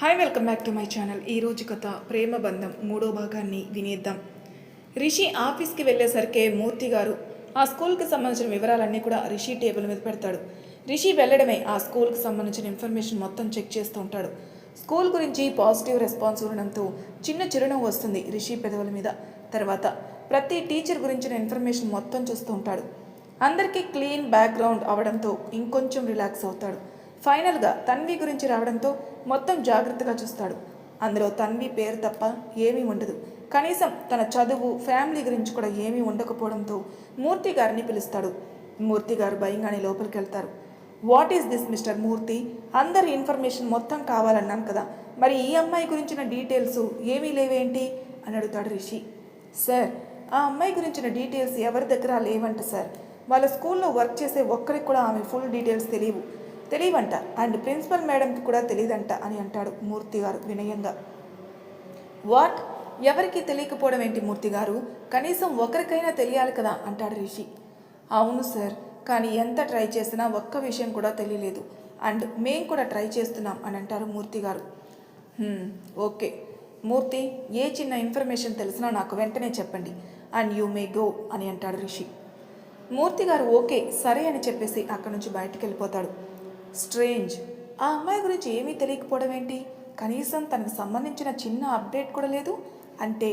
Hi welcome back to my channel. ఈరోజు కథ ప్రేమ బంధం మూడో భాగాన్ని వినేద్దాం. రిషి ఆఫీస్కి వెళ్ళేసరికి మూర్తి గారు ఆ స్కూల్కి సంబంధించిన వివరాలన్నీ కూడా రిషి టేబుల్ మీద పెడతాడు. రిషి వెళ్ళడమే ఆ స్కూల్కి సంబంధించిన ఇన్ఫర్మేషన్ మొత్తం చెక్ చేస్తూ ఉంటాడు. స్కూల్ గురించి పాజిటివ్ రెస్పాన్స్ ఉండడంతో చిన్న చిరునవ్వు వస్తుంది రిషి పెదవుల మీద. తర్వాత ప్రతి టీచర్ గురించిన ఇన్ఫర్మేషన్ మొత్తం చూస్తూ ఉంటాడు. అందరికీ క్లీన్ బ్యాక్గ్రౌండ్ అవడంతో ఇంకొంచెం రిలాక్స్ అవుతాడు. ఫైనల్గా తన్వి గురించి రావడంతో మొత్తం జాగ్రత్తగా చూస్తాడు. అందులో తన్వి పేరు తప్ప ఏమీ ఉండదు. కనీసం తన చదువు ఫ్యామిలీ గురించి కూడా ఏమీ ఉండకపోవడంతో మూర్తి గారిని పిలుస్తాడు. మూర్తి గారు భయంగానే లోపలికి వెళ్తారు. వాట్ ఈస్ దిస్ మిస్టర్ మూర్తి? అందరి ఇన్ఫర్మేషన్ మొత్తం కావాలన్నాను కదా, మరి ఈ అమ్మాయి గురించిన డీటెయిల్స్ ఏమీ లేవేంటి అని అడుగుతాడు రిషి. సార్, ఆ అమ్మాయి గురించిన డీటెయిల్స్ ఎవరి దగ్గర లేవంట సార్. వాళ్ళ స్కూల్లో వర్క్ చేసే ఒక్కరికి కూడా ఆమె ఫుల్ డీటెయిల్స్ తెలియవంట. అండ్ ప్రిన్సిపల్ మేడంకి కూడా తెలియదంట అని అంటాడు మూర్తి గారు వినయంగా. వాట్? ఎవరికి తెలియకపోవడం ఏంటి మూర్తి గారు? కనీసం ఒకరికైనా తెలియాలి కదా అంటాడు రిషి. అవును సార్, కానీ ఎంత ట్రై చేసినా ఒక్క విషయం కూడా తెలియలేదు. అండ్ మేం కూడా ట్రై చేస్తున్నాం అని అంటారు మూర్తి గారు. ఓకే మూర్తి, ఏ చిన్న ఇన్ఫర్మేషన్ తెలిసినా నాకు వెంటనే చెప్పండి అండ్ యూ మే గో అని అంటాడు రిషి. మూర్తి గారు ఓకే సరే అని చెప్పేసి అక్కడి నుంచి బయటికి వెళ్ళిపోతాడు. స్ట్రేంజ్, ఆ అమ్మాయి గురించి ఏమీ తెలియకపోవడం ఏంటి? కనీసం తనకు సంబంధించిన చిన్న అప్డేట్ కూడా లేదు అంటే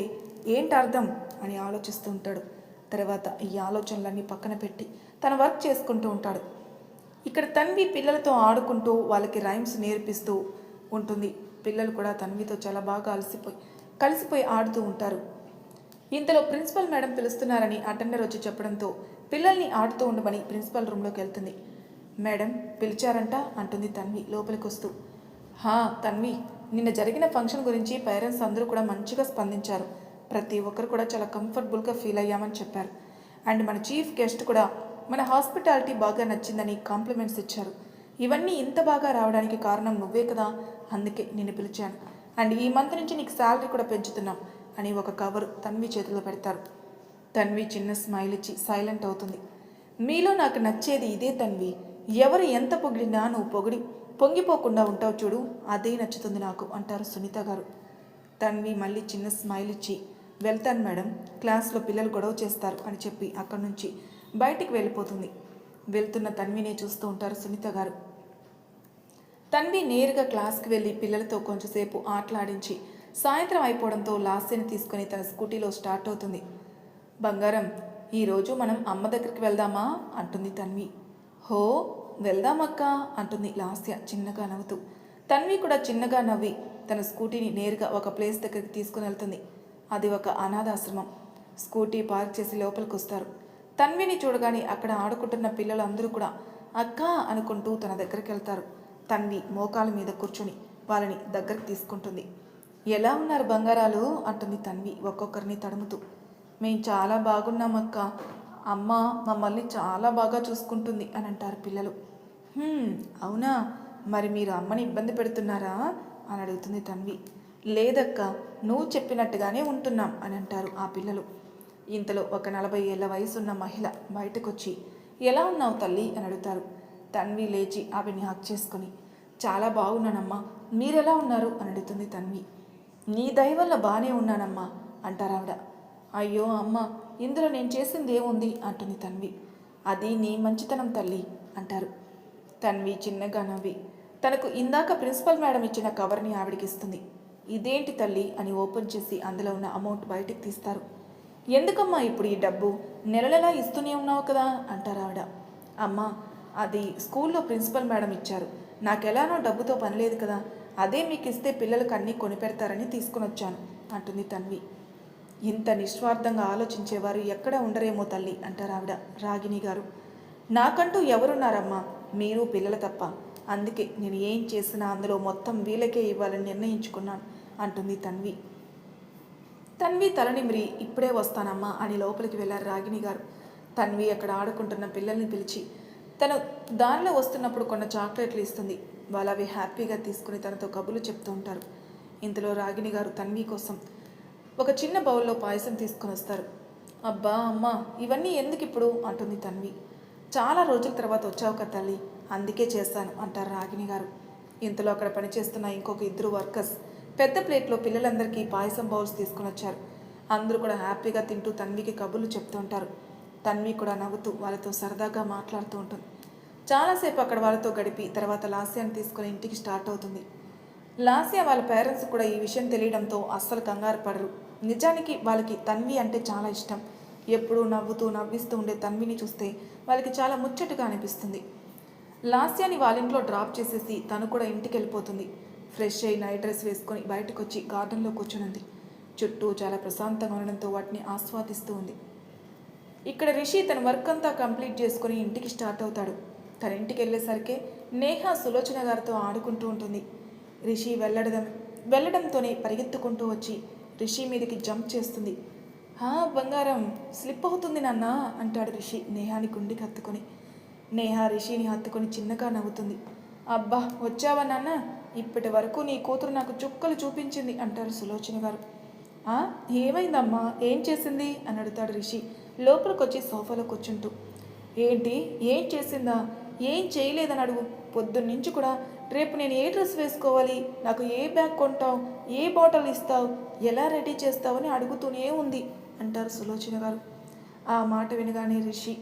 ఏంటి అర్థం అని ఆలోచిస్తూ ఉంటాడు. తర్వాత ఈ ఆలోచనలన్నీ పక్కన పెట్టి తన వర్క్ చేసుకుంటూ ఉంటాడు. ఇక్కడ తన్వి పిల్లలతో ఆడుకుంటూ వాళ్ళకి రైమ్స్ నేర్పిస్తూ ఉంటుంది. పిల్లలు కూడా తన్వితో చాలా బాగా కలిసిపోయి ఆడుతూ ఉంటారు. ఇంతలో ప్రిన్సిపల్ మేడం పిలుస్తున్నారని అటెండర్ వచ్చి చెప్పడంతో పిల్లల్ని ఆడుతూ ఉండమని ప్రిన్సిపల్ రూమ్లోకి వెళ్తుంది. మేడం పిలిచారంట అంటుంది తన్వి లోపలికి వస్తూ. తన్వి, నిన్న జరిగిన ఫంక్షన్ గురించి పేరెంట్స్ అందరూ కూడా మంచిగా స్పందించారు. ప్రతి ఒక్కరు కూడా చాలా కంఫర్టబుల్గా ఫీల్ అయ్యామని చెప్పారు. అండ్ మన చీఫ్ గెస్ట్ కూడా మన హాస్పిటాలిటీ బాగా నచ్చిందని కాంప్లిమెంట్స్ ఇచ్చారు. ఇవన్నీ ఇంత బాగా రావడానికి కారణం నువ్వే కదా, అందుకే నిన్ను పిలిచాను. అండ్ ఈ మంత్ నుంచి నీకు శాలరీ కూడా పెంచుతున్నాం అని ఒక కవర్ తన్వి చేతిలో పెడతారు. తన్వి చిన్న స్మైల్ ఇచ్చి సైలెంట్ అవుతుంది. మీలో నాకు నచ్చేది ఇదే తన్వి. ఎవరు ఎంత పొగిడినా నువ్వు పొంగిపోకుండా ఉంటావు చూడు, అదే నచ్చుతుంది నాకు అంటారు సునీత గారు. తన్వి మళ్ళీ చిన్న స్మైల్ ఇచ్చి వెళ్తాను మేడం, క్లాస్లో పిల్లలు గొడవ చేస్తారు అని చెప్పి అక్కడి నుంచి బయటికి వెళ్ళిపోతుంది. వెళ్తున్న తన్వినే చూస్తూ ఉంటారు సునీత గారు. తన్వి నేరుగా క్లాస్కి వెళ్ళి పిల్లలతో కొంచెంసేపు ఆటలాడించి సాయంత్రం అయిపోవడంతో లాస్యని తీసుకొని తన స్కూటీలో స్టార్ట్ అవుతుంది. బంగారం, ఈరోజు మనం అమ్మ దగ్గరికి వెళ్దామా అంటుంది తన్వి. హో వెళ్దామక్క అంటుంది లాస్య చిన్నగా నవ్వుతూ. తన్వి కూడా చిన్నగా నవ్వి తన స్కూటీని నేరుగా ఒక ప్లేస్ దగ్గరికి తీసుకుని వెళ్తుంది. అది ఒక అనాథాశ్రమం. స్కూటీ పార్క్ చేసి లోపలికి వస్తారు. తన్విని చూడగానే అక్కడ ఆడుకుంటున్న పిల్లలందరూ కూడా అక్క అనుకుంటూ తన దగ్గరికి వెళ్తారు. తన్వి మోకాల మీద కూర్చొని వాళ్ళని దగ్గరికి తీసుకుంటుంది. ఎలా ఉన్నారు బంగారాలు అంటుంది తన్వి ఒక్కొక్కరిని తడుముతూ. మేము చాలా బాగున్నామక్క, అమ్మ మమ్మల్ని చాలా బాగా చూసుకుంటుంది అని అంటారు పిల్లలు. అవునా, మరి మీరు అమ్మని ఇబ్బంది పెడుతున్నారా అని అడుగుతుంది తన్వి. లేదక్క, నువ్వు చెప్పినట్టుగానే ఉంటున్నాం అని అంటారు ఆ పిల్లలు. ఇంతలో ఒక 40 ఏళ్ల వయసున్న మహిళ బయటకొచ్చి ఎలా ఉన్నావు తల్లి అని అడుగుతారు. తన్వి లేచి ఆవిడ్ని హక్ చేసుకొని చాలా బాగున్నానమ్మా, మీరెలా ఉన్నారు అని అడుగుతుంది తన్వి. నీ దయ వల్ల బాగానే ఉన్నానమ్మా అంటారు ఆవిడ. అయ్యో అమ్మ, ఇందులో నేను చేసింది ఏముంది అంటుంది తన్వి. అది నీ మంచితనం తల్లి అంటారు. తన్వి చిన్నగా నవ్వి తనకు ఇందాక ప్రిన్సిపల్ మేడం ఇచ్చిన కవర్ని ఆవిడికి ఇస్తుంది. ఇదేంటి తల్లి అని ఓపెన్ చేసి అందులో ఉన్న అమౌంట్ బయటికి తీస్తారు. ఎందుకమ్మా ఇప్పుడు ఈ డబ్బు? నెలలా ఇస్తూనే ఉన్నావు కదా అంటారు ఆవిడ. అమ్మ, అది స్కూల్లో ప్రిన్సిపల్ మేడం ఇచ్చారు. నాకెలానో డబ్బుతో పని లేదు కదా, అదే మీకు ఇస్తే పిల్లలకు అన్నీ కొనిపెడతారని తీసుకుని వచ్చాను అంటుంది తన్వి. ఇంత నిస్వార్థంగా ఆలోచించేవారు ఎక్కడ ఉండరేమో తల్లి అంటారు ఆవిడ. రాగిణి గారు, నాకంటూ ఎవరున్నారమ్మా, మీరు పిల్లలు తప్ప. అందుకే నేను ఏం చేసినా అందులో మొత్తం వీళ్ళకే ఇవ్వాలని నిర్ణయించుకున్నాను అంటుంది తన్వి. తన్వి తలనిమిరి ఇప్పుడే వస్తానమ్మా అని లోపలికి వెళ్ళారు రాగిణి గారు. తన్వి అక్కడ ఆడుకుంటున్న పిల్లల్ని పిలిచి తను దారిలో వస్తున్నప్పుడు కొన్న చాక్లెట్లు ఇస్తుంది. వాళ్ళు అవి హ్యాపీగా తీసుకుని తనతో కబుర్లు చెప్తూ ఉంటారు. ఇంతలో రాగిణి గారు తన్వి కోసం ఒక చిన్న బౌల్లో పాయసం తీసుకొని వస్తారు. అబ్బా అమ్మ, ఇవన్నీ ఎందుకు ఇప్పుడు అంటుంది తన్వి. చాలా రోజుల తర్వాత వచ్చావు కదా తల్లి, అందుకే చేస్తాను అంటారు రాగిణి గారు. ఇంతలో అక్కడ పనిచేస్తున్న ఇంకొక ఇద్దరు వర్కర్స్ పెద్ద ప్లేట్లో పిల్లలందరికీ పాయసం బౌల్స్ తీసుకుని వచ్చారు. అందరూ కూడా హ్యాపీగా తింటూ తన్వికి కబుర్లు చెప్తూ ఉంటారు. తన్వి కూడా నవ్వుతూ వాళ్ళతో సరదాగా మాట్లాడుతూ ఉంటుంది. చాలాసేపు అక్కడ వాళ్ళతో గడిపి తర్వాత లాస్యాన్ని తీసుకుని ఇంటికి స్టార్ట్ అవుతుంది. లాస్య వాళ్ళ పేరెంట్స్ కూడా ఈ విషయం తెలియడంతో అస్సలు కంగారు పడరు. నిజానికి వాళ్ళకి తన్వి అంటే చాలా ఇష్టం. ఎప్పుడూ నవ్వుతూ నవ్విస్తూ ఉండే తన్విని చూస్తే వాళ్ళకి చాలా ముచ్చటగా అనిపిస్తుంది. లాస్యాని వాళ్ళ ఇంట్లో డ్రాప్ చేసేసి తను కూడా ఇంటికి వెళ్ళిపోతుంది. ఫ్రెష్ అయి నైట్ డ్రెస్ వేసుకొని బయటకు వచ్చి గార్డెన్లో కూర్చునుంది. చుట్టూ చాలా ప్రశాంతంగా ఉండడంతో వాటిని ఆస్వాదిస్తూ ఉంది. ఇక్కడ రిషి తన వర్క్ అంతా కంప్లీట్ చేసుకుని ఇంటికి స్టార్ట్ అవుతాడు. తన ఇంటికి వెళ్ళేసరికి నేహ సులోచన గారితో ఆడుకుంటూ ఉంటుంది. రిషి వెళ్ళడంతోనే పరిగెత్తుకుంటూ వచ్చి రిషి మీదకి జంప్ చేస్తుంది. బంగారం స్లిప్ అవుతుంది నాన్న అంటాడు రిషి నేహాని గుండెకి హత్తుకొని. నేహ రిషిని హత్తుకొని చిన్నగా నవ్వుతుంది. అబ్బా వచ్చావా నాన్న, ఇప్పటి వరకు నీ కూతురు నాకు చుక్కలు చూపించింది అంటారు సులోచన గారు. ఏమైందమ్మా, ఏం చేసింది అని అడుగుతాడు రిషి లోపలికి వచ్చి సోఫాలో కూర్చుంటూ. ఏంటి ఏం చేసిందా, ఏం చేయలేదని అడుగు. పొద్దున్నుంచి కూడా రేపు నేను ఏ డ్రెస్ వేసుకోవాలి, నాకు ఏ బ్యాగ్ కొంటావు, ఏ బాటిల్ ఇస్తావు, ఎలా రెడీ చేస్తావని అడుగుతూనే ఉంది అంటారు సులోచన గారు. ఆ మాట వినగానే రిషి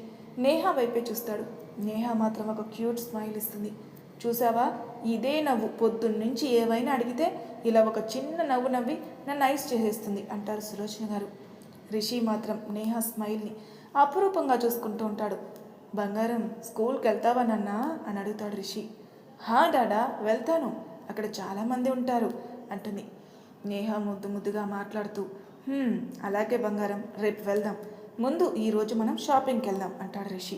నేహ వైపే చూస్తాడు. నేహ మాత్రం ఒక క్యూట్ స్మైల్ ఇస్తుంది. చూసావా, ఇదే నవ్వు పొద్దున్నుంచి ఏమైనా అడిగితే ఇలా ఒక చిన్న నవ్వు నవ్వి నన్ను ఐస్ చేసేస్తుంది అంటారు సులోచన గారు. రిషి మాత్రం నేహ స్మైల్ని అపురూపంగా చూసుకుంటూ ఉంటాడు. బంగారం స్కూల్కి వెళ్తావా నాన్న అని అడుగుతాడు రిషి. డాడా వెళ్తాను, అక్కడ చాలామంది ఉంటారు అంటుంది. నేహ ముద్దుగా మాట్లాడుతూ అలాగే బంగారం, రేపు వెళ్దాం, ముందు ఈరోజు మనం షాపింగ్కి వెళ్దాం అంటాడు రిషి.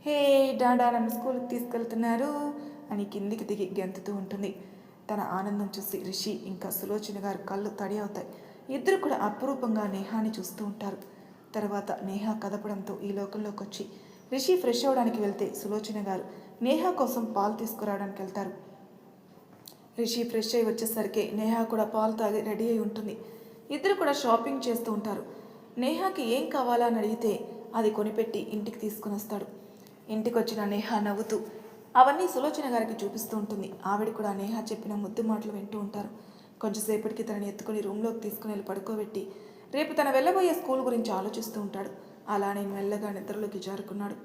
హే డాడా నన్ను స్కూల్కి తీసుకెళ్తున్నారు అని కిందికి దిగి గెంతుతూ ఉంటుంది. తన ఆనందం చూసి రిషి ఇంకా సులోచన గారు కళ్ళు తడి అవుతాయి. ఇద్దరు కూడా అపురూపంగా నేహాని చూస్తూ ఉంటారు. తర్వాత నేహ కదపడంతో ఈ లోకంలోకి వచ్చి రిషి ఫ్రెష్ అవ్వడానికి వెళ్తే సులోచన గారు నేహ కోసం పాలు తీసుకురావడానికి వెళ్తారు. రిషి ఫ్రెష్ అయ్యి వచ్చేసరికి నేహ కూడా పాలు తాగి రెడీ అయి ఉంటుంది. ఇద్దరు కూడా షాపింగ్ చేస్తూ ఉంటారు. నేహాకి ఏం కావాలా అని అడిగితే అది కొనిపెట్టి ఇంటికి తీసుకుని వస్తాడు. ఇంటికి వచ్చిన నేహ నవ్వుతూ అవన్నీ సులోచన గారికి చూపిస్తూ ఉంటుంది. ఆవిడ కూడా నేహ చెప్పిన ముద్దు మాటలు వింటూ ఉంటారు. కొంచెంసేపటికి తనని ఎత్తుకొని రూమ్లోకి తీసుకుని వెళ్ళి పడుకోబెట్టి రేపు తన వెళ్ళబోయే స్కూల్ గురించి ఆలోచిస్తూ ఉంటాడు. అలానే మెల్లగా నిద్రలోకి జారుకున్నాడు.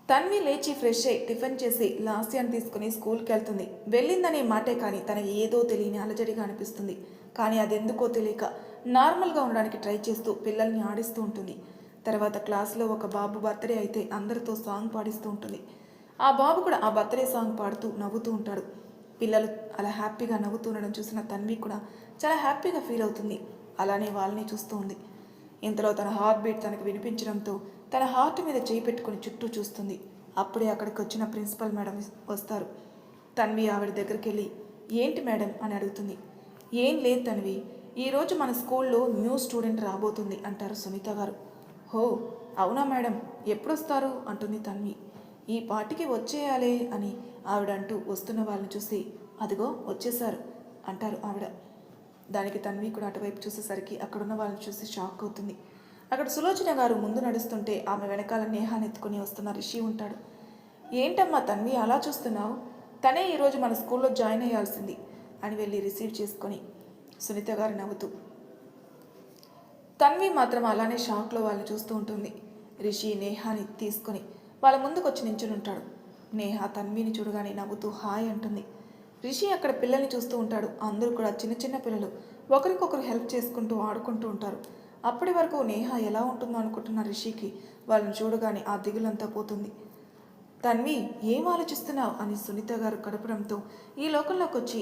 తన్వి లేచి ఫ్రెష్ అయ్యి టిఫిన్ చేసి లాస్యాన్ని తీసుకుని స్కూల్కి వెళ్తుంది. వెళ్ళిందనే మాటే కానీ తనకి ఏదో తెలియని అలజడిగా అనిపిస్తుంది. కానీ అదెందుకో తెలియక నార్మల్గా ఉండడానికి ట్రై చేస్తూ పిల్లల్ని ఆడిస్తూ ఉంటుంది. తర్వాత క్లాస్లో ఒక బాబు బర్త్డే అయితే అందరితో సాంగ్ పాడిస్తూ ఉంటుంది. ఆ బాబు కూడా ఆ బర్త్డే సాంగ్ పాడుతూ నవ్వుతూ ఉంటాడు. పిల్లలు అలా హ్యాపీగా నవ్వుతూ ఉండడం చూసిన తన్వి కూడా చాలా హ్యాపీగా ఫీల్ అవుతుంది. అలానే వాళ్ళని చూస్తూ ఉంది. ఇంతలో తన హార్ట్ బీట్ తనకు వినిపించడంతో తన హార్ట్ మీద చేయి పెట్టుకుని చుట్టూ చూస్తుంది. అప్పుడే అక్కడికి వచ్చిన ప్రిన్సిపల్ మేడం వస్తారు. తన్వి ఆవిడ దగ్గరికి వెళ్ళి ఏంటి మేడం అని అడుగుతుంది. ఏం లేదు తన్వి, ఈరోజు మన స్కూల్లో న్యూ స్టూడెంట్ రాబోతుంది అంటారు సునీత గారు. అవునా మేడం, ఎప్పుడొస్తారు అంటుంది తన్వి. ఈ పాటికి వచ్చేయాలే అని ఆవిడ అంటూ వస్తున్న వాళ్ళని చూసి అదిగో వచ్చేశారు అంటారు ఆవిడ. దానికి తన్వి కూడా అటువైపు చూసేసరికి అక్కడున్న వాళ్ళని చూసి షాక్ అవుతుంది. అక్కడ సులోచన గారు ముందు నడుస్తుంటే ఆమె వెనకాల నేహాన్ని ఎత్తుకుని వస్తున్న రిషి ఉంటాడు. ఏంటమ్మా తన్వి అలా చూస్తున్నావు, తనే ఈరోజు మన స్కూల్లో జాయిన్ అయ్యాల్సింది అని వెళ్ళి రిసీవ్ చేసుకొని సునీత గారు నవ్వుతూ. తన్వి మాత్రం అలానే షాక్లో వాళ్ళని చూస్తూ ఉంటుంది. రిషి నేహాని తీసుకొని వాళ్ళ ముందుకు వచ్చి నించుని ఉంటాడు. నేహ తన్విని చూడగానే నవ్వుతూ హాయ్ అంటుంది. రిషి అక్కడ పిల్లల్ని చూస్తూ ఉంటాడు. అందరూ కూడా చిన్న చిన్న పిల్లలు ఒకరికొకరు హెల్ప్ చేసుకుంటూ ఆడుకుంటూ ఉంటారు. అప్పటి వరకు నేహ ఎలా ఉంటుందో అనుకుంటున్న రిషికి వాళ్ళని చూడగానే ఆ దిగులంతా పోతుంది. తన్వి ఏం ఆలోచిస్తున్నావు అని సునీత గారు కడపడంతో ఈ లోకంలోకి వచ్చి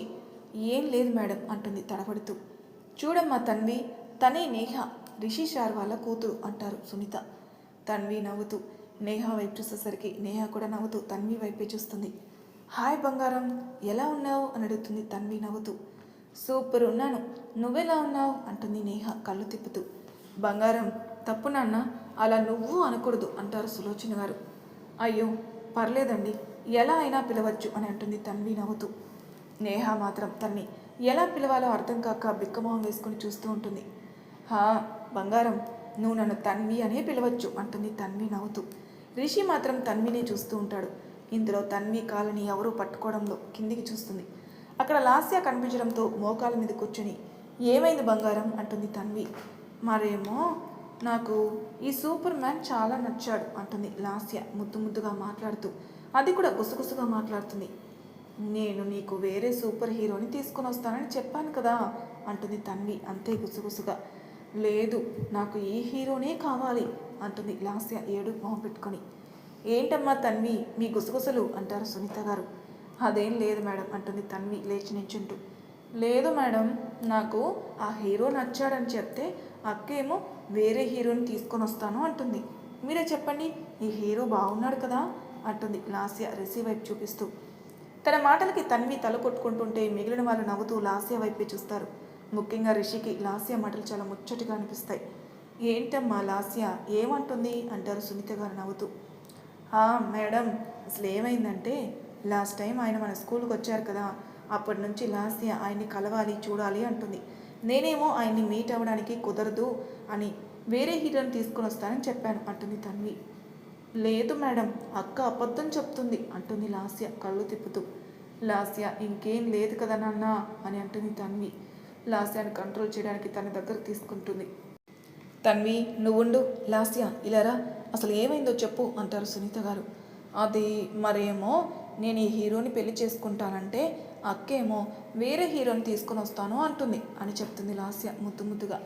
ఏం లేదు మేడం అంటుంది తడబడుతూ. చూడమ్మా తన్వి, తనే నేహ, రిషి సార్ వాళ్ళ కూతురు అంటారు సునీత. తన్వి నవ్వుతూ నేహ వైపు చూసేసరికి నేహ కూడా నవ్వుతూ తన్వి వైపే చూస్తుంది. హాయ్ బంగారం, ఎలా ఉన్నావు అని అడుగుతుంది తన్వి నవ్వుతూ. సూపర్ ఉన్నాను, నువ్వెలా ఉన్నావు అంటుంది నేహ కళ్ళు తిప్పుతూ. బంగారం తప్పు నాన్న, అలా నువ్వు అనకూడదు అంటారు సులోచన గారు. అయ్యో పర్లేదండి, ఎలా అయినా పిలవచ్చు అని అంటుంది తన్వి నవ్వుతూ. నేహ మాత్రం తన్ని ఎలా పిలవాలో అర్థం కాక బిక్కమొహం వేసుకుని చూస్తూ ఉంటుంది. బంగారం, నువ్వు నన్ను తన్వి అనే పిలవచ్చు అంటుంది తన్వి నవ్వుతూ. రిషి మాత్రం తన్వినే చూస్తూ ఉంటాడు. ఇందులో తన్వి కాలని ఎవరూ పట్టుకోవడంలో కిందికి చూస్తుంది. అక్కడ లాస్య కనిపించడంతో మోకాల మీద కూర్చొని ఏమైంది బంగారం అంటుంది తన్వి. మరేమో నాకు ఈ సూపర్ మ్యాన్ చాలా నచ్చాడు అంటుంది లాస్య ముద్దు ముద్దుగా మాట్లాడుతూ. అది కూడా గుసగుసగా మాట్లాడుతుంది. నేను నీకు వేరే సూపర్ హీరోని తీసుకొని వస్తానని చెప్పాను కదా అంటుంది తన్వి అంతే గుసగుసగా. లేదు, నాకు ఈ హీరోనే కావాలి అంటుంది లాస్య ఏడు మొహం పెట్టుకొని. ఏంటమ్మా తన్వి మీ గుసగుసలు అంటారు సునీత గారు. అదేం లేదు మేడం అంటుంది తన్వి లేచి నించుంటూ. లేదు మేడం, నాకు ఆ హీరో నచ్చాడని చెప్తే అక్కేమో వేరే హీరోని తీసుకొని వస్తాను అంటుంది. మీరే చెప్పండి, ఈ హీరో బాగున్నాడు కదా అంటుంది లాస్య రిషి వైపు చూపిస్తూ. తన మాటలకి తన్వి తల కొట్టుకుంటుంటే మిగిలిన వాళ్ళు నవ్వుతూ లాస్య వైపే చూస్తారు. ముఖ్యంగా రిషికి లాస్య మాటలు చాలా ముచ్చటగా అనిపిస్తాయి. ఏంటమ్మా లాస్య ఏమంటుంది అంటారు సునీత గారు నవ్వుతూ. మేడం, అసలు ఏమైందంటే లాస్ట్ టైం ఆయన మన స్కూల్కి వచ్చారు కదా, అప్పటి నుంచి లాస్య ఆయన్ని కలవాలి చూడాలి అంటుంది. నేనేమో ఆయన్ని మీట్ అవ్వడానికి కుదరదు అని వేరే హీరోని తీసుకొని వస్తానని చెప్పాను అంటుంది తన్వి. లేదు మేడం, అక్క అబద్ధం చెప్తుంది అంటుంది లాస్య కళ్ళు తిప్పుతూ. లాస్య ఇంకేం లేదు కదా నాన్న అని అంటుంది తన్వి. లాస్యాన్ని కంట్రోల్ చేయడానికి తన దగ్గర తీసుకుంటుంది. తన్వి నువ్వుండు, లాస్య ఇలారా, అసలు ఏమైందో చెప్పు అంటారు సునీత గారు. అది మరేమో నేను ఈ హీరోని పెళ్లి చేసుకుంటానంటే అక్కేమో వేరే హీరోని తీసుకొని వస్తాను అంటుంది అని చెప్తుంది లాస్య ముద్దు ముద్దుగా.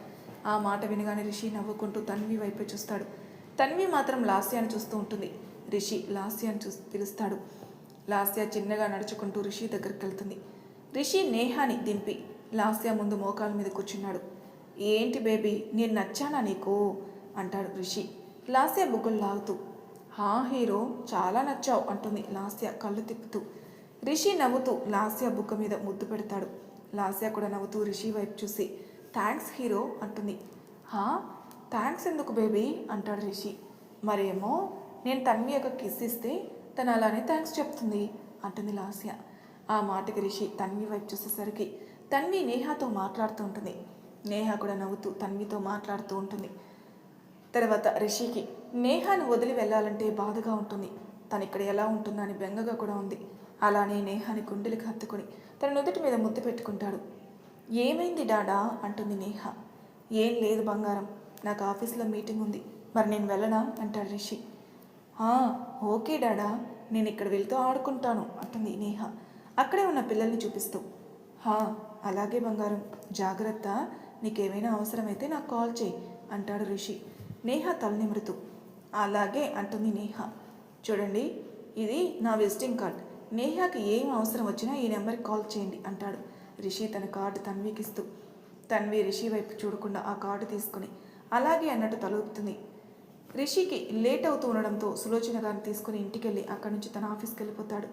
ఆ మాట వినగానే రిషి నవ్వుకుంటూ తన్వి వైపే చూస్తాడు. తన్వి మాత్రం లాస్యాన్ని చూస్తూ ఉంటుంది. రిషి లాస్యాన్ని పిలుస్తాడు. లాస్య చిన్నగా నడుచుకుంటూ రిషి దగ్గరికి వెళ్తుంది. రిషి నేహాని దింపి లాస్య ముందు మోకాల మీద కూర్చున్నాడు. ఏంటి బేబీ, నేను నచ్చానా నీకు అంటాడు రిషి లాస్య బుగ్గలు లాగుతూ. హీరో చాలా నచ్చావు అంటుంది లాస్య కళ్ళు తిప్పుతూ. రిషి నవ్వుతూ లాస్య బుగ్గ మీద ముద్దు పెడతాడు. లాస్య కూడా నవ్వుతూ రిషి వైపు చూసి థ్యాంక్స్ హీరో అంటుంది. థ్యాంక్స్ ఎందుకు బేబీ అంటాడు రిషి. మరేమో నేను తన్వి యొక్క కిస్ ఇస్తే తను అలానే థ్యాంక్స్ చెప్తుంది అంటుంది లాస్య. ఆ మాటకి రిషి తన్వి వైపు చూసేసరికి తన్వి నేహాతో మాట్లాడుతూ ఉంటుంది. నేహ కూడా నవ్వుతూ తన్వితో మాట్లాడుతూ ఉంటుంది. తర్వాత రిషికి నేహాను వదిలి వెళ్ళాలంటే బాధగా ఉంటుంది. తను ఇక్కడ ఎలా ఉంటుందని బెంగగా కూడా ఉంది. అలానే నేహాని గుండెలకు హత్తుకొని తన నుదుటి మీద ముద్దు పెట్టుకుంటాడు. ఏమైంది డాడా అంటుంది నేహ. ఏం లేదు బంగారం, నాకు ఆఫీస్లో మీటింగ్ ఉంది, మరి నేను వెళ్ళనా అంటాడు రిషి. ఓకే డాడా, నేను ఇక్కడ వెళ్తూ ఆడుకుంటాను అంటుంది నేహ అక్కడే ఉన్న పిల్లల్ని చూపిస్తూ. అలాగే బంగారం, జాగ్రత్త, నీకేమైనా అవసరమైతే నాకు కాల్ చేయి అంటాడు రిషి నేహ తలనిమురుతూ. అలాగే అంటుంది నేహ. చూడండి, ఇది నా విజిటింగ్ కార్డ్, నేహాకి ఏం అవసరం వచ్చినా ఈ నెంబర్కి కాల్ చేయండి అంటాడు రిషి తన కార్డు తన్వికిస్తూ. తన్వి రిషి వైపు చూడకుండా ఆ కార్డు తీసుకుని అలాగే అన్నట్టు తలూపుతుంది. రిషికి లేట్ అవుతూ ఉండడంతో సులోచన గారిని తీసుకుని ఇంటికెళ్ళి అక్కడి నుంచి తన ఆఫీస్కి వెళ్ళిపోతాడు.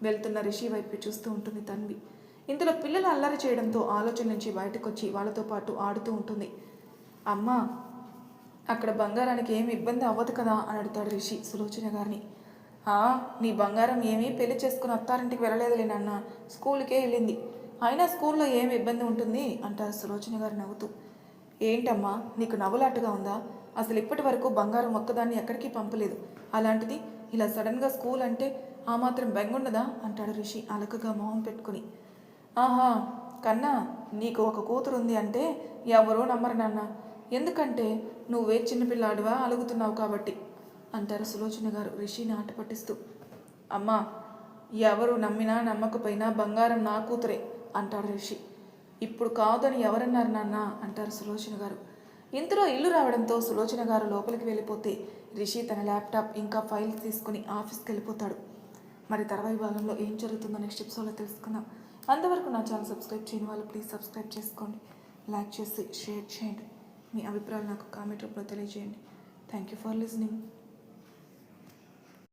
వెళ్తున్న రిషి వైపు చూస్తూ ఉంటుంది తన్వి. ఇంతలో పిల్లలు అల్లరి చేయడంతో ఆలోచన నుంచి బయటకు వచ్చి వాళ్ళతో పాటు ఆడుతూ ఉంటుంది. అమ్మా, అక్కడ బంగారానికి ఏమి ఇబ్బంది అవ్వదు కదా అని అడుగుతాడు రిషి సులోచన గారిని. నీ బంగారం ఏమీ పెళ్లి చేసుకుని అత్తారింటికి వెళ్ళలేదులే నాన్న, స్కూల్కే వెళ్ళింది, అయినా స్కూల్లో ఏమి ఇబ్బంది ఉంటుంది అంటారు సులోచన గారు నవ్వుతూ. ఏంటమ్మా, నీకు నవ్వులాటుగా ఉందా? అసలు ఇప్పటి వరకు బంగారం ఒక్కదాన్ని ఎక్కడికి పంపలేదు, అలాంటిది ఇలా సడన్గా స్కూల్ అంటే ఆ మాత్రం బెంగుండదా అంటాడు రిషి అలకగా మొహం పెట్టుకుని. కన్నా, నీకు ఒక కూతురు ఉంది అంటే ఎవరో నమ్మరు నాన్న, ఎందుకంటే నువ్వే చిన్నపిల్లాడివా అలుగుతున్నావు కాబట్టి అంటారు సులోచన గారు రిషిని ఆట పట్టిస్తూ. అమ్మా, ఎవరు నమ్మినా నమ్మకపోయినా బంగారం నా కూతురే అంటాడు రిషి. ఇప్పుడు కాదని ఎవరన్నారు నాన్న అంటారు సులోచన గారు. ఇంతలో ఇల్లు రావడంతో సులోచన గారు లోపలికి వెళ్ళిపోతే రిషి తన ల్యాప్టాప్ ఇంకా ఫైల్స్ తీసుకుని ఆఫీస్కి వెళ్ళిపోతాడు. మరి తర్వాయి భాగంలో ఏం జరుగుతుందో నెక్స్ట్ ఎపిసోడ్లో తెలుసుకుందాం. అంతవరకు నా ఛానల్ సబ్స్క్రైబ్ చేయని వాళ్ళు ప్లీజ్ సబ్స్క్రైబ్ చేసుకోండి, లైక్ చేసి షేర్ చేయండి, మీ అభిప్రాయాలు నాకు కామెంట్ రూపంలో తెలియజేయండి. Thank you for listening.